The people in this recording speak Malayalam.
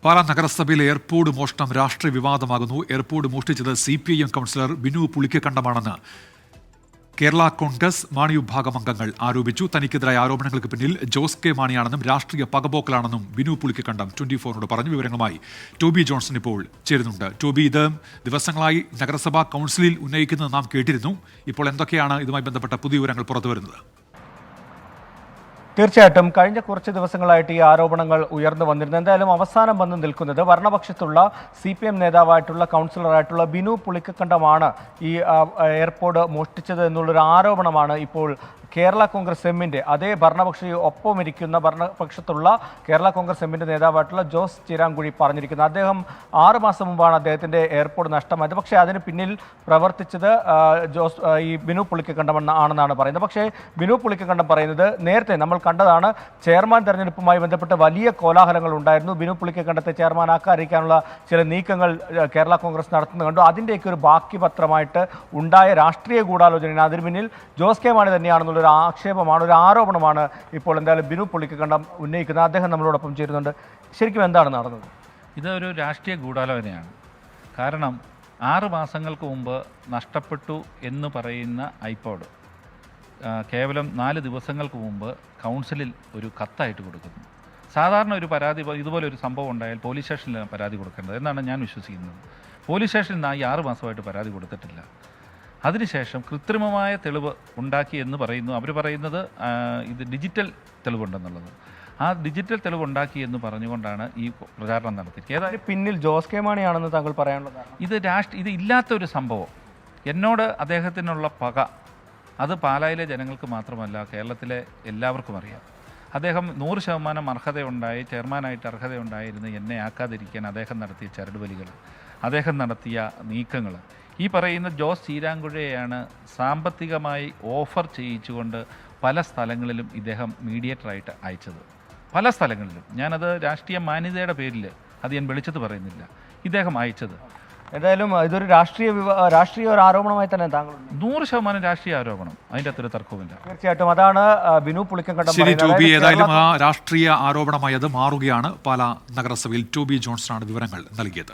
പാലാ നഗരസഭയിലെ എയർപോർട്ട് മോഷണം രാഷ്ട്രീയ വിവാദമാകുന്നു. എയർപോർട്ട് മോഷ്ടിച്ചത് CPIM കൗൺസിലർ ബിനു പുളിക്കക്കണ്ടമാണെന്ന് കേരള കോൺഗ്രസ് മാണി വിഭാഗം അംഗങ്ങൾ ആരോപിച്ചു. തനിക്കെതിരായ ആരോപണങ്ങൾക്ക് പിന്നിൽ ജോസ് കെ മാണിയാണെന്നും രാഷ്ട്രീയ പകപോക്കലാണെന്നും ബിനു പുളിക്കക്കണ്ടം 24 പറഞ്ഞു. വിവരങ്ങളുമായി ടോബി ജോൺസൺ ഇപ്പോൾ ചേരുന്നുണ്ട്. ടോബി, ഇത് ദിവസങ്ങളായി നഗരസഭാ കൗൺസിലിൽ ഉന്നയിക്കുന്നത് നാം കേട്ടിരുന്നു. ഇപ്പോൾ എന്തൊക്കെയാണ് ഇതുമായി ബന്ധപ്പെട്ട പുതിയ വിവരങ്ങൾ പുറത്തുവരുന്നത്? തീർച്ചയായിട്ടും കഴിഞ്ഞ കുറച്ച് ദിവസങ്ങളായിട്ട് ഈ ആരോപണങ്ങൾ ഉയർന്നു വന്നിരുന്നു. എന്തായാലും അവസാനം വന്ന് നിൽക്കുന്നത് ഭരണപക്ഷത്തുള്ള CPM നേതാവായിട്ടുള്ള കൗൺസിലറായിട്ടുള്ള ബിനു പുളിക്കക്കണ്ടമാണ് ഈ എയർപോർട്ട് മോഷ്ടിച്ചത് എന്നുള്ളൊരു ആരോപണമാണ് ഇപ്പോൾ കേരള കോൺഗ്രസ് എമ്മിൻ്റെ അതേ ഒപ്പമിരിക്കുന്ന ഭരണപക്ഷത്തുള്ള കേരള കോൺഗ്രസ് എമ്മിൻ്റെ നേതാവായിട്ടുള്ള ജോസ് ചീരാങ്കുഴി പറഞ്ഞിരിക്കുന്നത്. അദ്ദേഹം 6 മാസം മുമ്പാണ് അദ്ദേഹത്തിൻ്റെ എയർപോർട്ട് നഷ്ടമായത്. പക്ഷേ അതിന് പിന്നിൽ പ്രവർത്തിച്ചത് ഈ ബിനു പുളിക്കക്കണ്ടം ആണെന്നാണ് പറയുന്നത്. പക്ഷേ ബിനു പുളിക്കക്കണ്ടം പറയുന്നത് നേരത്തെ നമ്മൾ കണ്ടതാണ്, ചെയർമാൻ തെരഞ്ഞെടുപ്പുമായി ബന്ധപ്പെട്ട് വലിയ കോലാഹലങ്ങൾ ഉണ്ടായിരുന്നു. ബിനു പുളിക്കക്കണ്ടത്തെ ചെയർമാനാക്കാതിരിക്കാനുള്ള ചില നീക്കങ്ങൾ കേരള കോൺഗ്രസ് നടത്തുന്നത് കണ്ടു. അതിൻ്റെയൊക്കെ ഒരു ബാക്കി പത്രമായിട്ട് ഉണ്ടായ രാഷ്ട്രീയ ഗൂഢാലോചനയാണ്. അതിന് പിന്നിൽ ജോസ് കെ മാണി തന്നെയാണെന്നുള്ള ഒരു ആക്ഷേപമാണ്, ഒരു ആരോപണമാണ് ഇപ്പോൾ എന്തായാലും ബിനു പുളിക്കക്കണ്ടം ഉന്നയിക്കുന്നത്. അദ്ദേഹം നമ്മളോടൊപ്പം ചേരുന്നുണ്ട്. ശരിക്കും എന്താണ് നടന്നത്? ഇതൊരു രാഷ്ട്രീയ ഗൂഢാലോചനയാണ്. കാരണം 6 മാസങ്ങൾക്ക് മുമ്പ് നഷ്ടപ്പെട്ടു എന്ന് പറയുന്ന ഐപോഡ് കേവലം 4 ദിവസങ്ങൾക്ക് മുമ്പ് കൗൺസിലിൽ ഒരു കത്തായിട്ട് കൊടുക്കുന്നു. സാധാരണ ഒരു പരാതി ഇതുപോലെ ഒരു സംഭവം ഉണ്ടായാൽ പോലീസ് സ്റ്റേഷനിലാണ് പരാതി കൊടുക്കേണ്ടത് എന്നാണ് ഞാൻ വിശ്വസിക്കുന്നത്. പോലീസ് സ്റ്റേഷനിൽ നിന്ന് ഈ 6 മാസമായിട്ട് പരാതി കൊടുത്തിട്ടില്ല. അതിനുശേഷം കൃത്രിമമായ തെളിവ് ഉണ്ടാക്കി എന്ന് പറയുന്നു. അവർ പറയുന്നത് ഇത് ഡിജിറ്റൽ തെളിവുണ്ടെന്നുള്ളത്. ആ ഡിജിറ്റൽ തെളിവ് ഉണ്ടാക്കി എന്ന് പറഞ്ഞുകൊണ്ടാണ് ഈ പ്രചാരണം നടത്തിയത്. ഏതായാലും പിന്നിൽ ജോസ് കെ മാണിയാണെന്ന് താങ്കൾ പറയാനുള്ളത്? ഇത് ഇല്ലാത്തൊരു സംഭവം. എന്നോട് അദ്ദേഹത്തിനുള്ള പക അത് പാലായിലെ ജനങ്ങൾക്ക് മാത്രമല്ല, കേരളത്തിലെ എല്ലാവർക്കും അറിയാം. അദ്ദേഹം 100% അർഹതയുണ്ടായി, ചെയർമാനായിട്ട് അർഹതയുണ്ടായിരുന്നു എന്നെ ആക്കാതിരിക്കാൻ അദ്ദേഹം നടത്തിയ ചരടുവലികൾ, അദ്ദേഹം നടത്തിയ നീക്കങ്ങൾ, ഈ പറയുന്ന ജോസ് ചീരാങ്കുഴയെയാണ് സാമ്പത്തികമായി ഓഫർ ചെയ്യിച്ചുകൊണ്ട് പല സ്ഥലങ്ങളിലും ഇദ്ദേഹം മീഡിയേറ്ററായിട്ട് അയച്ചത്. പല സ്ഥലങ്ങളിലും. ഞാനത് രാഷ്ട്രീയ മാന്യതയുടെ പേരിൽ അത് ഞാൻ വെളിച്ചത്ത് പറയുന്നില്ല, ഇദ്ദേഹം അയച്ചത്. എന്തായാലും ഇതൊരു രാഷ്ട്രീയ ഒരു ആരോപണമായി തന്നെ താങ്കൾ? 100% രാഷ്ട്രീയ ആരോപണം, അതിൻ്റെ അത്ര തർക്കവുമില്ല. തീർച്ചയായിട്ടും അതാണ് ബിനു പുളിക്കക്കണ്ടം. ഏതായാലും ആ രാഷ്ട്രീയ ആരോപണമായി അത് മാറുകയാണ്. പാലാ നഗരസഭയിൽ ടോബി ജോൺസണാണ് വിവരങ്ങൾ നൽകിയത്.